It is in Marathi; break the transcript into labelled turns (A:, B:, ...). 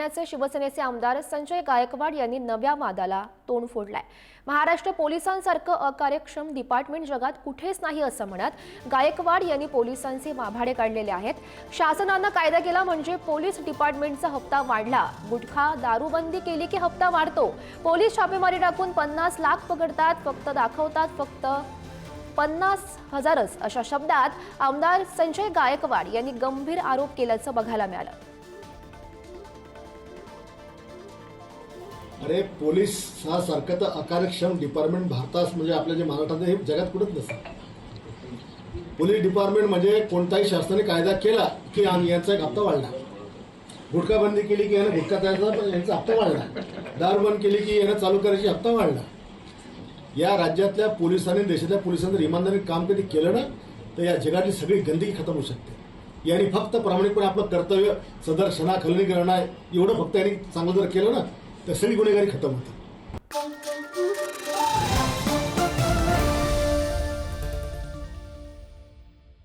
A: ठाण्याचे शिवसेनेचे आमदार संजय गायकवाड यांनी नव्या वादाला तोंड फोडलंय। महाराष्ट्र पोलिसांसारखं अकार्यक्षम डिपार्टमेंट जगात कुठेच नाही असं म्हणत गायकवाड यांनी पोलिसांचे माभाडे काढलेले आहेत। शासनानं कायदा केला म्हणजे पोलीस डिपार्टमेंटचा हप्ता वाढला, गुटखा दारूबंदी केली की हप्ता वाढतो। पोलीस छापेमारी टाकून 50 लाख पकडतात, फक्त दाखवतात फक्त 50,000 अशा शब्दात आमदार संजय गायकवाड यांनी गंभीर आरोप केल्याचं बघायला मिळालं।
B: अरे पोलीस हा सारखं तर अकार्यक्षम डिपार्टमेंट भारतात म्हणजे आपल्या जे महाराष्ट्रात हे जगात कुठंच नसतं। पोलीस डिपार्टमेंट म्हणजे कोणताही शासनाने कायदा केला की यांचा एक हप्ता वाढला, गुटखा बंदी केली की यानं गुटखा यांचा हप्ता वाढला, दारूबंद केली की यानं चालू करायची हप्ता वाढला। या राज्यातल्या पोलिसांनी देशातल्या पोलिसांनी इमानदारीने काम कधी केलं ना तर या जगातली सगळी गंदगी खतम होऊ शकते। यांनी फक्त प्रामाणिकपणे आपलं कर्तव्य सदर क्षणा खलनी करणं एवढं फक्त यांनी चांगलं जर केलं ना तर सगळी गुन्हेगारी खतम होते।